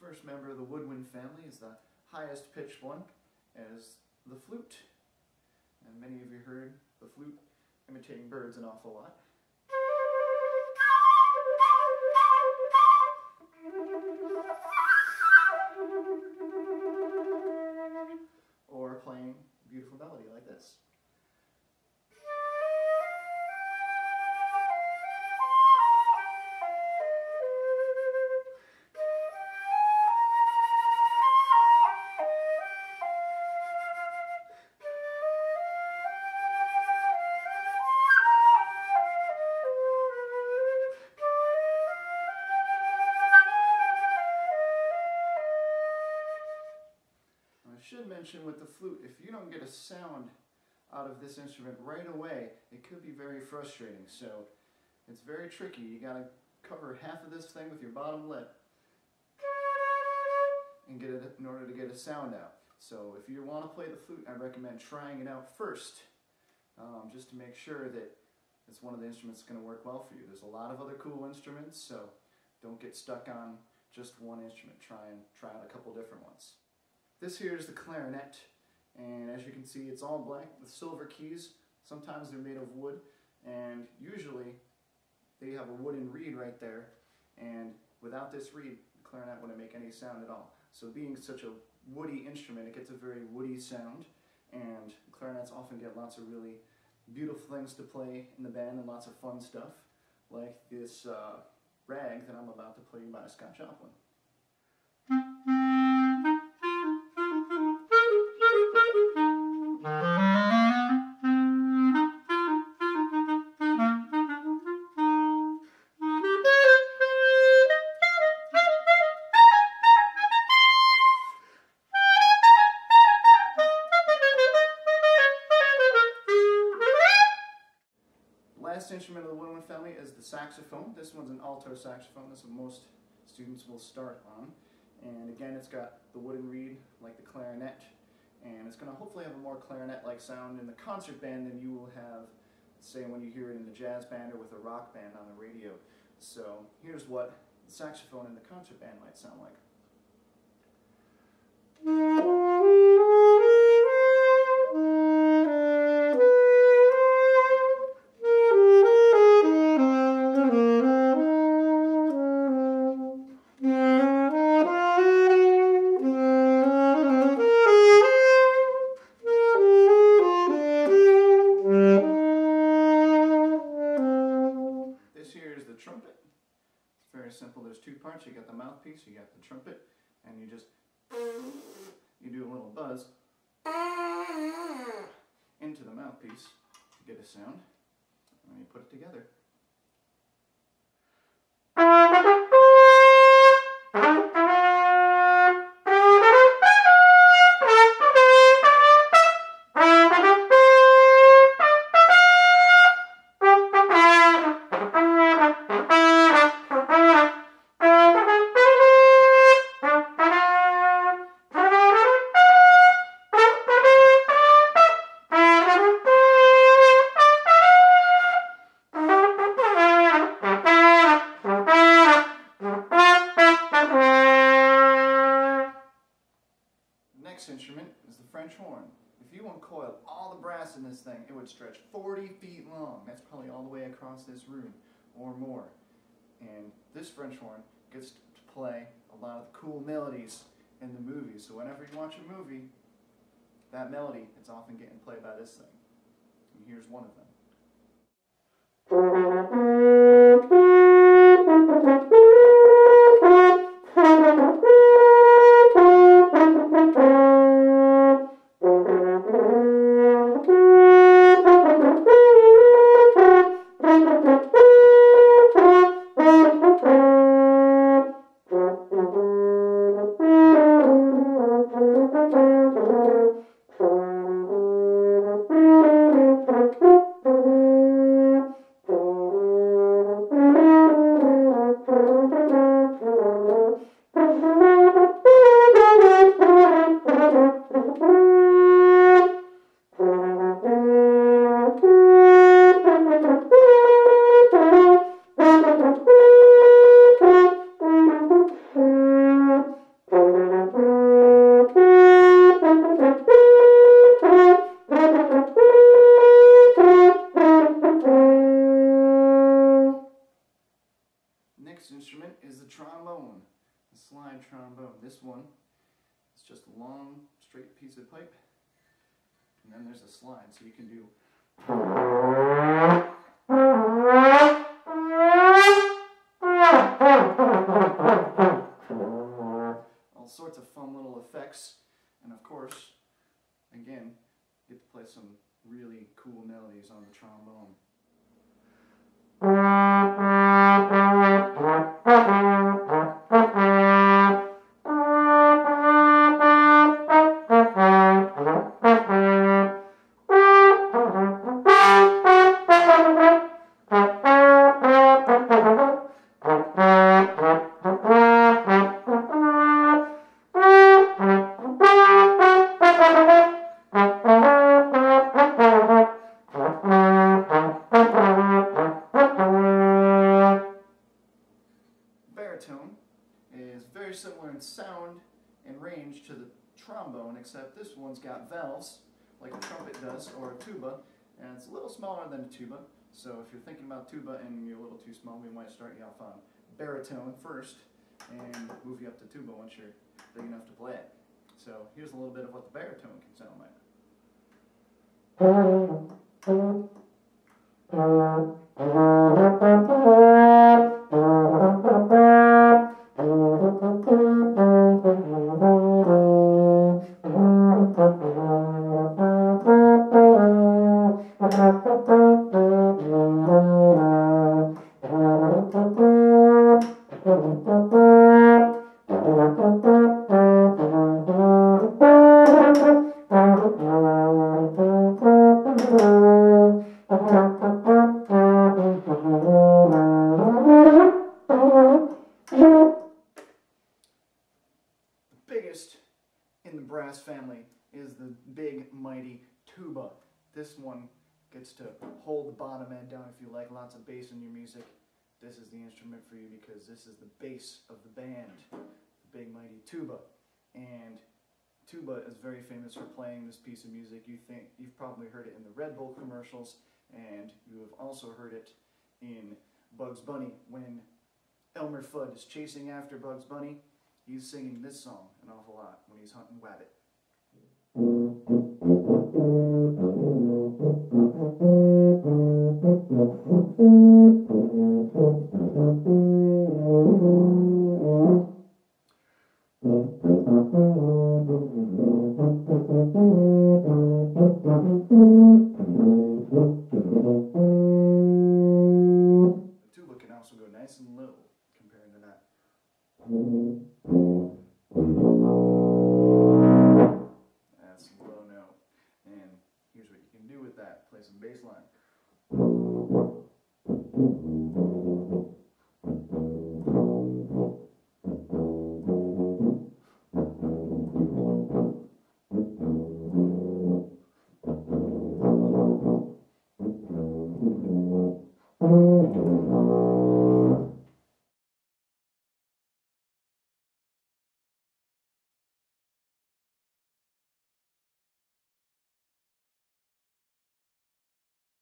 first member of the Woodwind family is the highest pitched one, as the flute. And many of you heard the flute imitating birds an awful lot. Or playing a beautiful melody like this. I should mention with the flute, if you don't get a sound out of this instrument right away, it could be very frustrating. So it's very tricky. You got to cover half of this thing with your bottom lip and get it in order to get a sound out. So if you want to play the flute, I recommend trying it out first, just to make sure that it's one of the instruments that's going to work well for you. There's a lot of other cool instruments, so don't get stuck on just one instrument. Try out a couple different ones. This here is the clarinet, and as you can see, it's all black with silver keys. Sometimes they're made of wood, and usually they have a wooden reed right there, and without this reed, the clarinet wouldn't make any sound at all. So being such a woody instrument, it gets a very woody sound, and clarinets often get lots of really beautiful things to play in the band and lots of fun stuff, like this rag that I'm about to play by Scott Joplin. Last instrument of the Woodwind family is the saxophone. This one's an alto saxophone. That's what most students will start on. And again, it's got the wooden reed like the clarinet, and it's going to hopefully have a more clarinet-like sound in the concert band than you will have, say, when you hear it in the jazz band or with a rock band on the radio. So here's what the saxophone in the concert band might sound like. Trumpet. It's very simple. There's two parts. You got the mouthpiece, you got the trumpet, and you do a little buzz into the mouthpiece to get a sound, and then you put it together. Next instrument is the French horn. If you uncoiled all the brass in this thing, it would stretch 40 feet long. That's probably all the way across this room or more. And this French horn gets to play a lot of the cool melodies in the movies. So whenever you watch a movie, that melody, it's often getting played by this thing. And here's one of them. slide trombone. This one is just a long, straight piece of pipe, and then there's a slide, so you can do all sorts of fun little effects, and of course, again, get to play some really cool melodies on the trombone. Baritone is very similar in sound and range to the trombone, except this one's got valves like a trumpet does, or a tuba, and it's a little smaller than a tuba. So if you're thinking about tuba and you're a little too small, we might start you off on baritone first and move you up to tuba once you're big enough to play it. So here's a little bit of what the baritone can sound like. Biggest in the brass family is the big mighty tuba. This one gets to hold the bottom end down if you like lots of bass in your music. This is the instrument for you because this is the bass of the band, the big mighty tuba. And tuba is very famous for playing this piece of music. You've probably heard it in the Red Bull commercials, and you have also heard it in Bugs Bunny. When Elmer Fudd is chasing after Bugs Bunny, he's singing this song an awful lot when he's hunting Wabbit. The tuba can also go nice and low compared to that. That's a low note. And here's what you can do with that. Play some bass line.